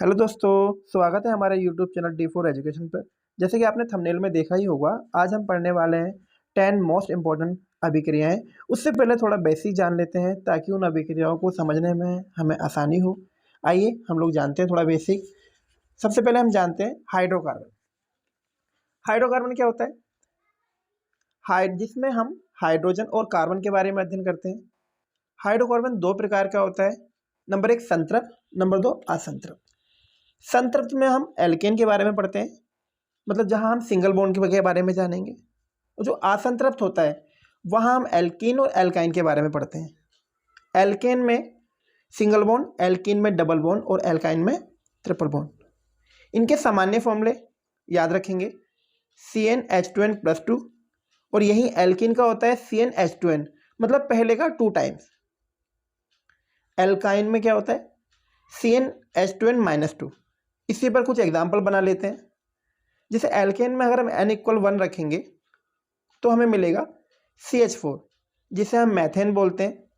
Hello दोस्तों, स्वागत है हमारे यूट्यूब चैनल D4 एजुकेशन पर। जैसे कि आपने थंबनेल में देखा ही होगा, आज हम पढ़ने वाले हैं 10 मोस्ट इम्पॉर्टेंट अभिक्रियाएं। उससे पहले थोड़ा बेसिक जान लेते हैं ताकि उन अभिक्रियाओं को समझने में हमें आसानी हो। आइए हम लोग जानते हैं थोड़ा बेसिक। सबसे पहले हम जानते हैं हाइड्रोकार्बन। हाइड्रोकार्बन क्या होता है? जिसमें हम हाइड्रोजन और कार्बन के बारे में अध्ययन करते हैं। हाइड्रोकार्बन दो प्रकार का होता है। नंबर एक संतृप्त, नंबर दो असंतृप्त। संतृप्त में हम एल्केन के बारे में पढ़ते हैं, मतलब जहां हम सिंगल बॉन्ड के बारे में जानेंगे। और जो असंतृप्त होता है वहां हम एल्कीन और एल्काइन के बारे में पढ़ते हैं। एल्केन में सिंगल बॉन्ड, एल्कीन में डबल बॉन्ड और एल्काइन में ट्रिपल बॉन्ड। इनके सामान्य फॉर्मूले याद रखेंगे, CnH2n+2। और यही एल्कीन का होता है CnH2n, मतलब पहले का 2 टाइम्स। एल्काइन में क्या होता है? CnH2n-2। इसी पर कुछ एग्जाम्पल बना लेते हैं। जैसे एल्केन में अगर हम n=1 रखेंगे तो हमें मिलेगा CH4, जिसे हम मैथेन बोलते हैं।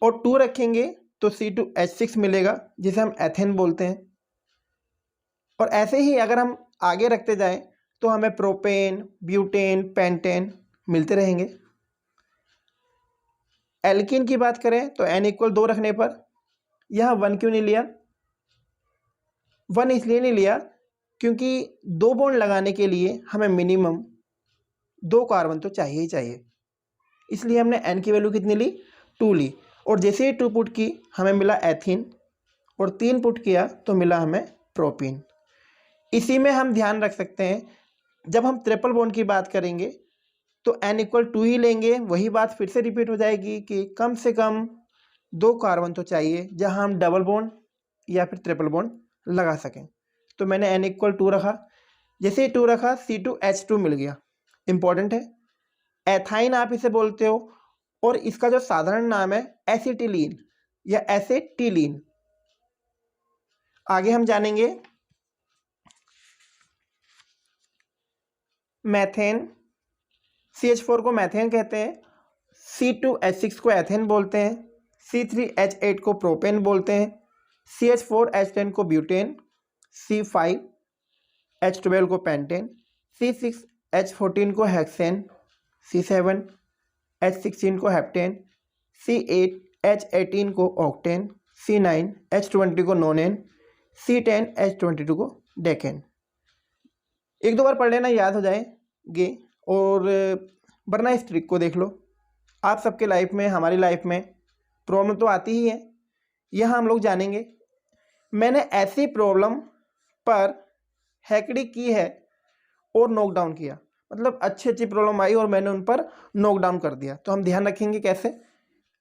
और 2 रखेंगे तो C2H6 मिलेगा, जिसे हम एथेन बोलते हैं। और ऐसे ही अगर हम आगे रखते जाएं तो हमें प्रोपेन, ब्यूटेन, पेंटेन मिलते रहेंगे। एल्कीन की बात करें तो n=2 रखने पर यहाँ 1 क्यों नहीं लिया? 1 इसलिए नहीं लिया क्योंकि 2 बॉन्ड लगाने के लिए हमें मिनिमम 2 कार्बन तो चाहिए ही चाहिए। इसलिए हमने n की वैल्यू कितनी ली? 2 ली। और जैसे ही 2 पुट की हमें मिला एथीन, और 3 पुट किया तो मिला हमें प्रोपीन। इसी में हम ध्यान रख सकते हैं, जब हम ट्रिपल बॉन्ड की बात करेंगे तो n=2 ही लेंगे। वही बात फिर से रिपीट हो जाएगी कि कम से कम 2 कार्बन तो चाहिए जहां हम डबल बॉन्ड या फिर ट्रिपल बॉन्ड लगा सकें। तो मैंने n=2 रखा। जैसे ही 2 रखा C2H2 मिल गया। इंपॉर्टेंट है, एथाइन आप इसे बोलते हो, और इसका जो साधारण नाम है एसिटिलीन या एसेटिलीन। आगे हम जानेंगे मैथेन। CH4 को मैथेन कहते हैं, C2H6 को एथेन बोलते हैं, C3H8 को प्रोपेन बोलते हैं, CH4H10 को ब्यूटेन, C5H12 को पेंटेन, C6H14 को हेक्सेन, C7H16 को हेप्टेन, C8H18 को ऑक्टेन, C9H20 को नोनेन, C10H22 को डेकेन। एक दो बार पढ़ लेना, याद हो जाएंगे। और वरना इस ट्रिक को देख लो। आप सबके लाइफ में, हमारी लाइफ में प्रॉब्लम तो आती ही है। यहाँ हम लोग जानेंगे, मैंने ऐसी प्रॉब्लम पर हैकड़ी की है और नॉक डाउन किया, मतलब अच्छी अच्छी प्रॉब्लम आई और मैंने उन पर नॉक डाउन कर दिया। तो हम ध्यान रखेंगे कैसे।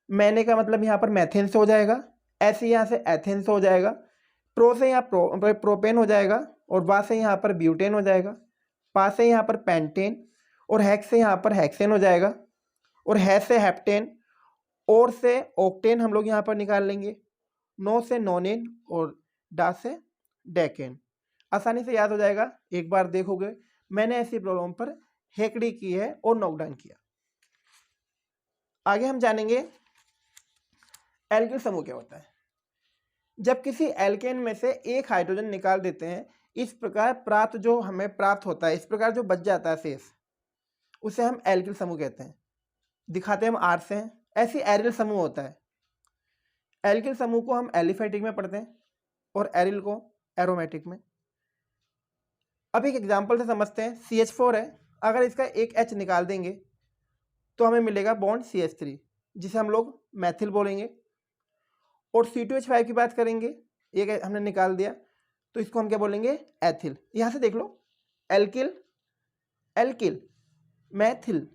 मैंने का मतलब यहाँ पर मैथेन से हो जाएगा, ऐसे यहाँ से एथेन से हो जाएगा, प्रो से यहाँ प्रोपेन हो जाएगा, और बा से यहाँ पर ब्यूटेन हो जाएगा, पा से यहाँ पर पेंटेन, और हैक से यहाँ पर हेक्सेन हो जाएगा, और है से हेप्टेन, और से ऑक्टेन हम लोग यहाँ पर निकाल लेंगे, नो से नोनेन, और डा से डेकेन। आसानी से याद हो जाएगा। एक बार देखोगे, मैंने ऐसी प्रॉब्लम पर हेकड़ी की है और नॉकडाउन किया। आगे हम जानेंगे एल्किल समूह क्या होता है। जब किसी एल्केन में से एक हाइड्रोजन निकाल देते हैं, इस प्रकार प्राप्त जो हमें प्राप्त होता है, इस प्रकार जो बच जाता है शेष, उसे हम एल्किल समूह कहते हैं। दिखाते हैं हम आर से। ऐसी एरिल समूह होता है। एल्किल समूह को हम एलिफेटिक में पढ़ते हैं और एरिल को एरोमेटिक में। अब एक एग्जांपल से समझते हैं। CH4 है, अगर इसका एक H निकाल देंगे तो हमें मिलेगा बॉन्ड CH3, जिसे हम लोग मैथिल बोलेंगे। और C2H5 की बात करेंगे, एक हमने निकाल दिया तो इसको हम क्या बोलेंगे? एथिल। यहाँ से देख लो, alkyl, alkyl, methyl,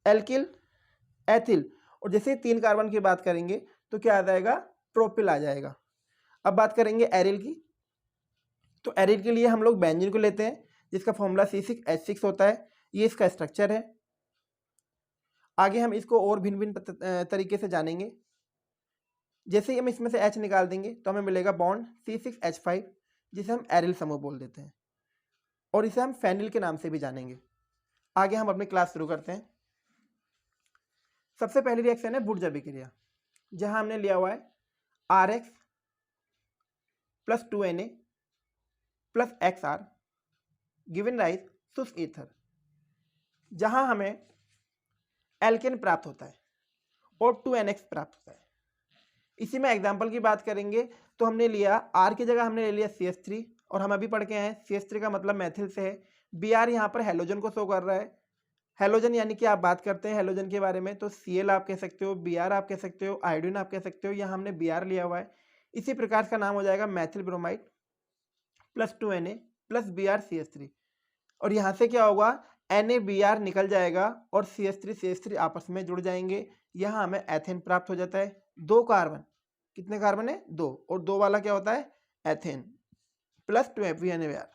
alkyl, ethyl. और जैसे 3 कार्बन की बात करेंगे तो क्या आ जाएगा? प्रोपिल आ जाएगा। अब बात करेंगे एरिल की, तो एरिल के लिए हम लोग बेंजीन को लेते हैं, जिसका फॉर्मूला C6H6 होता है। ये इसका स्ट्रक्चर है। आगे हम इसको और भिन्न भिन्न तरीके से जानेंगे। जैसे ही हम इसमें से H निकाल देंगे तो हमें मिलेगा बॉन्ड C6H5, जिसे हम एरिल समूह बोल देते हैं, और इसे हम फेनिल के नाम से भी जानेंगे। आगे हम अपनी क्लास शुरू करते हैं। सबसे पहली रिएक्शन है वुड्स अभिक्रिया, जहां हमने लिया हुआ है RX plus 2Na plus XR given rise शुष्क ईथर, जहां हमें एल्केन प्राप्त होता है और 2NX प्राप्त होता है। इसी में एग्जाम्पल की बात करेंगे तो हमने लिया R की जगह हमने ले लिया CH3, और हम अभी पढ़ के आए CH3 का मतलब मैथिल से है। Br यहाँ पर हेलोजन को शो कर रहा है। हेलोजन यानी कि आप बात करते हैं हेलोजन के बारे में तो Cl आप कह सकते हो, Br आप कह सकते हो, आयोडीन आप कह सकते हो, यहाँ हमने Br लिया हुआ है। इसी प्रकार का नाम हो जाएगा Maithil bromide plus 2Na plus BrCH3, और यहाँ से क्या होगा NaBr निकल जाएगा और CH3 आपस में जुड़ जाएंगे। यहाँ हमें एथेन प्राप्त हो जाता है। 2 कार्बन, कितने कार्बन है 2, और 2 वाला क्या होता है एथेन प्लस 2FeNaBr।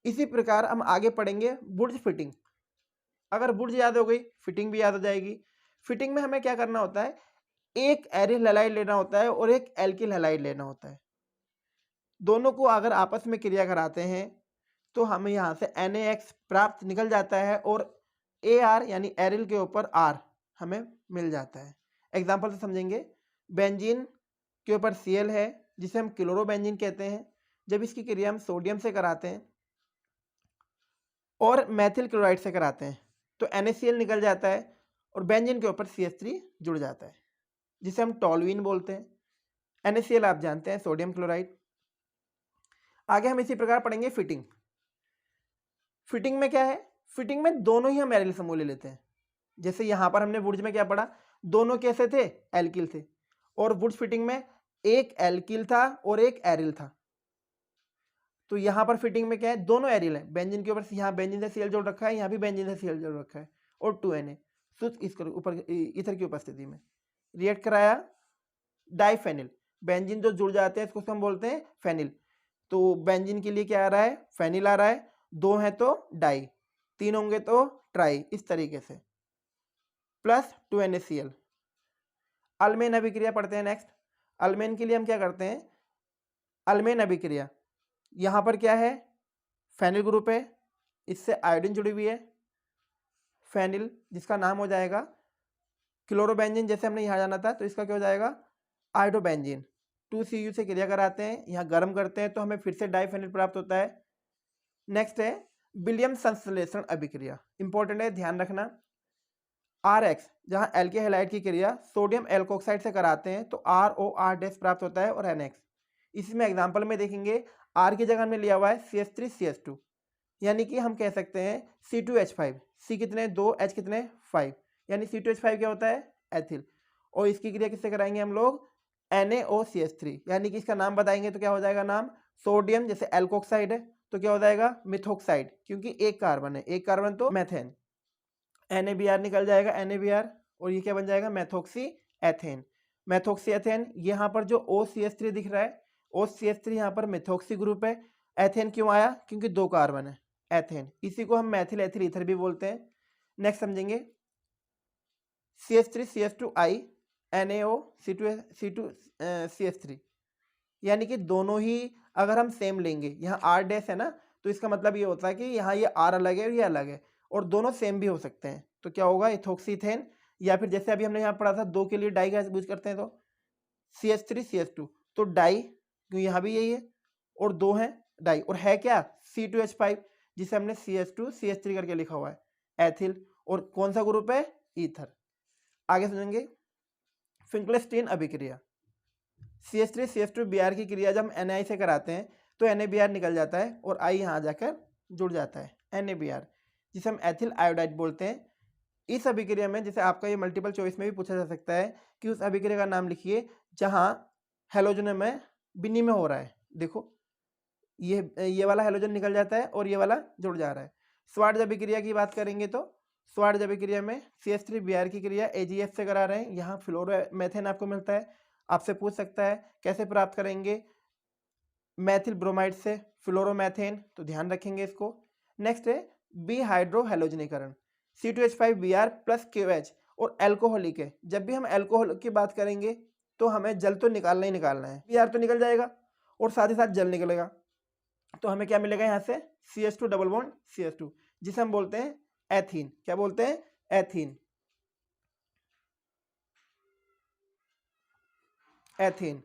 इसी प्रकार हम आगे पढ़ेंगे बुर्ज फिटिंग। अगर बुर्ज याद हो गई फिटिंग भी याद हो जाएगी। फिटिंग में हमें क्या करना होता है, एक एरिल हैलाइड लेना होता है और एक एल्किल हैलाइड लेना होता है। दोनों को अगर आपस में क्रिया कराते हैं तो हमें यहाँ से NaX प्राप्त निकल जाता है और Ar यानी एरिल के ऊपर R हमें मिल जाता है। एग्जाम्पल से समझेंगे, बेंजीन के ऊपर Cl है जिसे हम क्लोरोबेंजीन कहते हैं। जब इसकी क्रिया हम सोडियम से कराते हैं और मैथिल क्लोराइड से कराते हैं तो NaCl निकल जाता है और बेंजीन के ऊपर CH3 जुड़ जाता है जिसे हम टॉलुइन बोलते हैं। NaCl आप जानते हैं सोडियम क्लोराइड। आगे हम इसी प्रकार पढ़ेंगे फिटिंग। फिटिंग में क्या है, फिटिंग में दोनों ही हम एरिल समूह ले लेते हैं। जैसे यहाँ पर हमने वुड्स में क्या पढ़ा, दोनों कैसे थे एल्किल थे, और वुड्स फिटिंग में एक एल्किल था और एक एरिल था। तो यहाँ पर फिटिंग में क्या है, दोनों एरिल है। बेंजीन के ऊपर यहाँ बेंजीन से Cl जोड़ रखा है, यहाँ भी बेंजीन से Cl जोड़ रखा है, और 2Na शुद्ध इसके ऊपर ईथर की उपस्थिति में रिएक्ट कराया डाइफेनिल। बेंजीन जो जुड़ जाते हैं इसको हम बोलते हैं फेनिल। तो बेंजीन के लिए क्या आ रहा है फेनिल आ रहा है, 2 है तो डाई, 3 होंगे तो ट्राई, इस तरीके से प्लस 2NaCl। अल्मेन अभिक्रिया पढ़ते हैं नेक्स्ट। अल्मेन के लिए हम क्या करते हैं, अल्मेन अभिक्रिया यहाँ पर क्या है फेनिल ग्रुप है, इससे आयोडीन जुड़ी हुई है फेनिल, जिसका नाम हो जाएगा क्लोरोबेंजीन। जैसे हमने यहाँ जाना था तो इसका क्या हो जाएगा आयोडोबेंजीन। 2Cu से क्रिया कराते हैं, यहाँ गर्म करते हैं तो हमें फिर से डाइफेनिल प्राप्त होता है। नेक्स्ट है विलियम संश्लेषण अभिक्रिया, इंपॉर्टेंट है ध्यान रखना। RX जहाँ एल्के हैलाइड की क्रिया सोडियम एल्कोक्साइड से कराते हैं तो ROR- प्राप्त होता है और NX। इसमें एग्जांपल में देखेंगे R की जगह हमने लिया हुआ है CH3CH2, यानी कि हम कह सकते हैं C2H5। C कितने 2, H कितने 5, यानी C2H5 क्या होता है एथिल, और इसकी क्रिया किससे कराएंगे हम लोग NaOCH3, यानी कि इसका नाम बताएंगे तो क्या हो जाएगा नाम, सोडियम जैसे एल्कोक्साइड है तो क्या हो जाएगा मिथोक्साइड, क्योंकि एक कार्बन है, एक कार्बन तो मेथेन, NaBr निकल जाएगा NaBr, और ये क्या बन जाएगा मैथोक्सी एथेन। मैथोक्सी एथेन, यहाँ पर जो OCH3 दिख रहा है OCH3 यहाँ पर मिथोक्सी ग्रुप है। एथेन क्यों आया, क्योंकि 2 कार्बन है एथेन, इसी को हम मैथिल एथिल ईथर भी बोलते हैं। नेक्स्ट समझेंगे CH3CH2I NaO C2CH3, यानी कि दोनों ही अगर हम सेम लेंगे, यहाँ R- है ना, तो इसका मतलब ये होता है कि यहाँ ये R अलग है और ये अलग है, और दोनों सेम भी हो सकते हैं। तो क्या होगा इथोक्सीथेन, या फिर जैसे अभी हमने यहाँ पढ़ा था 2 के लिए डाई का यूज करते हैं तो CH3CH2, तो डाई क्यों यहाँ भी यही है, और 2 है डाई, और है क्या C2H5 जिसे हमने CH2CH3 करके लिखा हुआ है एथिल, और कौन सा ग्रुप है ईथर। आगे समझेंगे फिंकलस्टीन अभिक्रिया। CH3CH2Br की क्रिया जब हम Na से कराते हैं तो NaBr निकल जाता है और I यहाँ जाकर जुड़ जाता है NaBr, जिसे हम एथिल आयोडाइड बोलते हैं। इस अभिक्रिया में जैसे आपका ये मल्टीपल चॉइस में भी पूछा जा सकता है कि उस अभिक्रिया का नाम लिखिए जहाँ हेलोजन में विनिमय हो रहा है। देखो ये वाला हेलोजन निकल जाता है और ये वाला जुड़ जा रहा है। स्वार्ज अभिक्रिया की बात करेंगे तो स्वार्ज अभिक्रिया में CH3Br की क्रिया AgF से करा रहे हैं, यहाँ फ्लोरोमेथेन आपको मिलता है। आपसे पूछ सकता है कैसे प्राप्त करेंगे मैथिल ब्रोमाइड से फ्लोरोमेथेन, तो ध्यान रखेंगे इसको। नेक्स्ट है बी हाइड्रो हेलोजनीकरण, C2H5Br प्लस KOH और एल्कोहलिक है। जब भी हम एल्कोहल की बात करेंगे तो हमें जल तो निकालना ही निकालना है, Br तो निकल जाएगा और साथ ही साथ जल निकलेगा, तो हमें क्या मिलेगा यहाँ से CH2 डबल बॉन्ड CH2, जिसे हम बोलते हैं एथीन। क्या बोलते हैं एथीन, एथीन।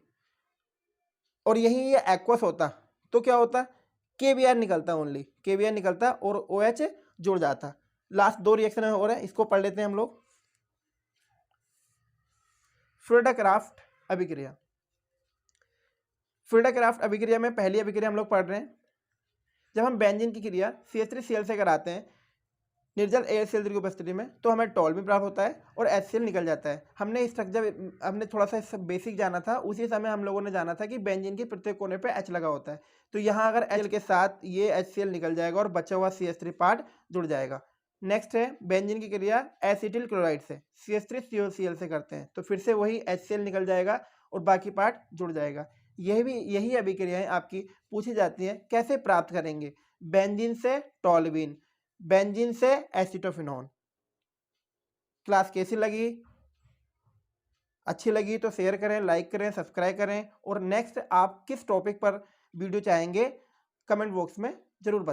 और यहीं ये एक्वस होता तो क्या होता, KBr निकलता, ओनली KBr निकलता और OH जुड़ जाता। लास्ट 2 रिएक्शन हो रहे हैं, इसको पढ़ लेते हैं हम लोग। फ्रीडा-क्राफ्ट अभिक्रिया। फ्रीडा-क्राफ्ट अभिक्रिया में पहली अभिक्रिया हम लोग पढ़ रहे हैं। जब हम बेंजीन की क्रिया CH3Cl से कराते हैं निर्जल AlCl3 की उपस्थिति में, तो हमें टॉल्यूइन प्राप्त होता है और HCl निकल जाता है। हमने स्ट्रक्चर हमने थोड़ा सा इससे बेसिक जाना था, उसी समय हम लोगों ने जाना था कि बेंजीन के प्रत्येक कोने पे H लगा होता है। तो यहाँ अगर H के साथ ये HCl निकल जाएगा और बचा हुआ CH3 पार्ट जुड़ जाएगा। नेक्स्ट है बेंजीन की क्रिया एसिटिल क्लोराइड से CH3COCl से करते हैं, तो फिर से वही HCl निकल जाएगा और बाकी पार्ट जुड़ जाएगा। यही अभिक्रियाएं आपकी पूछी जाती हैं, कैसे प्राप्त करेंगे, बेंजीन से टॉल्यूइन, बेंजीन से एसिटोफिनोन। क्लास कैसी लगी? अच्छी लगी तो शेयर करें, लाइक करें, सब्सक्राइब करें, और नेक्स्ट आप किस टॉपिक पर वीडियो चाहेंगे कमेंट बॉक्स में जरूर बताएं।